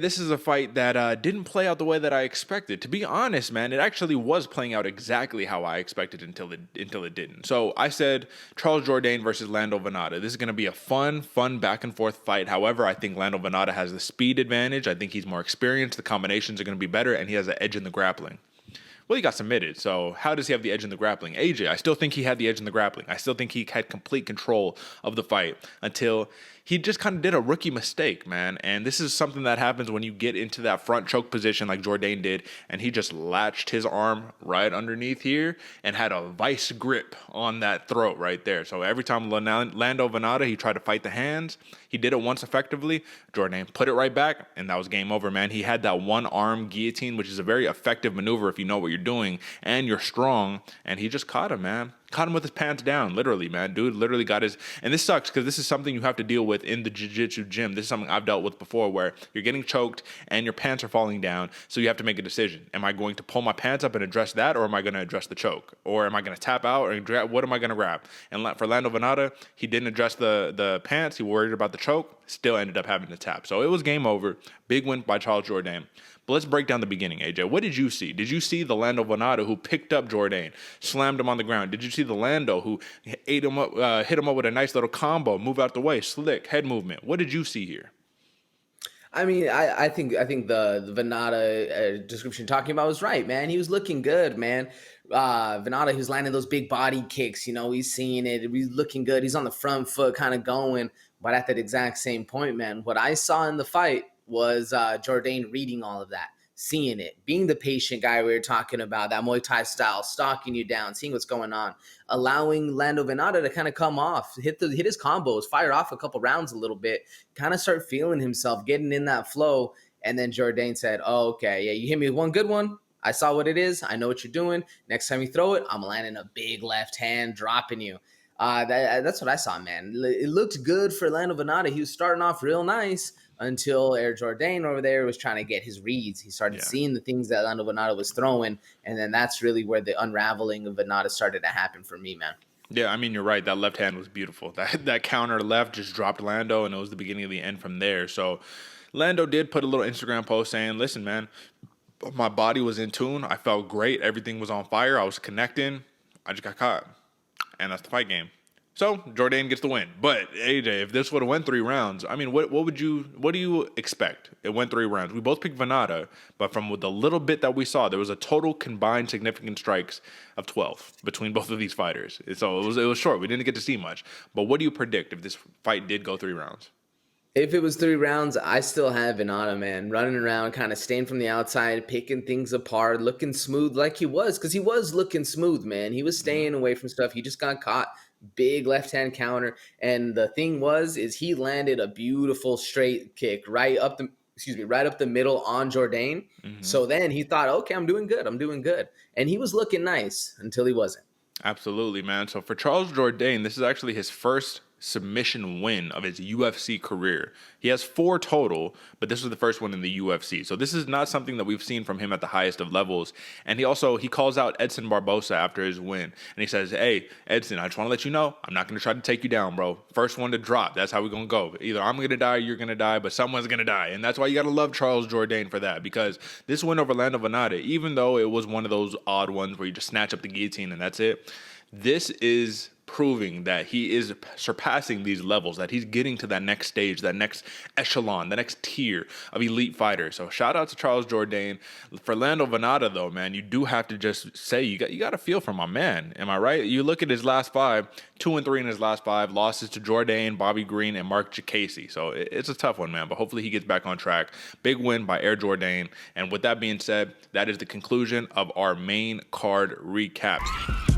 This is a fight that didn't play out the way that I expected. To be honest, man, it actually was playing out exactly how I expected until it didn't. So I said Charles Jourdain versus Lando Vannata. This is going to be a fun back and forth fight. However, I think Lando Vannata has the speed advantage. I think he's more experienced. The combinations are going to be better, and he has an edge in the grappling. Well, he got submitted, so how does he have the edge in the grappling? AJ, I still think he had the edge in the grappling. I still think he had complete control of the fight until he just kind of did a rookie mistake, man. And this is something that happens when you get into that front choke position like Jourdain did, and he just latched his arm right underneath here and had a vice grip on that throat right there. So every time Lando Vannata, he tried to fight the hands, he did it once effectively. Jourdain put it right back, and that was game over, man. He had that one-arm guillotine, which is a very effective maneuver if you know what you're doing and you're strong, and he just caught him, man. Caught him with his pants down, literally, man. Dude literally got his... And this sucks because this is something you have to deal with in the jiu-jitsu gym. This is something I've dealt with before where you're getting choked and your pants are falling down, so you have to make a decision. Am I going to pull my pants up and address that, or am I going to address the choke? Or am I going to tap out, or what am I going to grab? And for Lando Vannata, he didn't address the pants. He worried about the choke, still ended up having to tap. So it was game over. Big win by Charles Jourdain. But let's break down the beginning, AJ. What did you see? Did you see the Lando Vannata who picked up Jourdain, slammed him on the ground? Did you see the Lando who hit him up with a nice little combo, move out the way, slick head movement? What did you see here? I mean, I think the Vannata description you're talking about was right, man. He was looking good, man. Vannata, who's landing those big body kicks, he's seeing it. He's looking good. He's on the front foot, kind of going. But at that exact same point, man, what I saw in the fight was Jourdain reading all of that, seeing it, being the patient guy we were talking about, that Muay Thai style, stalking you down, seeing what's going on, allowing Lando Vannata to kind of come off, hit his combos, fire off a couple rounds a little bit, kind of start feeling himself, getting in that flow. And then Jourdain said, "Oh, okay, yeah, you hit me with one good one. I saw what it is. I know what you're doing. Next time you throw it, I'm landing a big left hand, dropping you." That's what I saw, man. It looked good for Lando Vannata. He was starting off real nice until Air Jourdain over there was trying to get his reads. He started seeing the things that Lando Vannata was throwing, and then that's really where the unraveling of Vannata started to happen for me, man. Yeah, I mean, you're right. That left hand was beautiful. That counter left just dropped Lando, and it was the beginning of the end from there. So Lando did put a little Instagram post saying, "Listen, man, my body was in tune. I felt great. Everything was on fire. I was connecting. I just got caught." And that's the fight game. So Jourdain gets the win. But AJ, if this would have went 3 rounds, I mean, what do you expect? It went 3 rounds. We both picked Vannata, but from the little bit that we saw, there was a total combined significant strikes of 12 between both of these fighters. So it was short. We didn't get to see much. But what do you predict if this fight did go 3 rounds? If it was 3 rounds, I still have Vannata, man, running around, kind of staying from the outside, picking things apart, looking smooth like he was, because he was looking smooth, man. He was staying away from stuff. He just got caught. Big left-hand counter. And the thing is he landed a beautiful straight kick right up the middle on Jourdain. Mm-hmm. So then he thought, okay, I'm doing good. And he was looking nice until he wasn't. Absolutely, man. So for Charles Jourdain, this is actually his first submission win of his UFC career. He has 4 total, but this was the first one in the UFC. So this is not something that we've seen from him at the highest of levels. And he calls out Edson Barbosa after his win. And he says, "Hey, Edson, I just want to let you know, I'm not going to try to take you down, bro. First one to drop. That's how we're going to go. Either I'm going to die or you're going to die, but someone's going to die." And that's why you got to love Charles Jourdain for that, because this win over Lando Vannata, even though it was one of those odd ones where you just snatch up the guillotine and that's it, this is proving that he is surpassing these levels, that he's getting to that next stage, that next echelon, the next tier of elite fighters. So shout out to Charles Jourdain. For Lando Vannata, though, man, you do have to just say you got to feel for my man. Am I right? You look at his last 5, 2-3 in his last 5, losses to Jourdain, Bobby Green, and Mark Jacasey. So it's a tough one, man, but hopefully he gets back on track. Big win by Air Jourdain. And with that being said, that is the conclusion of our main card recaps.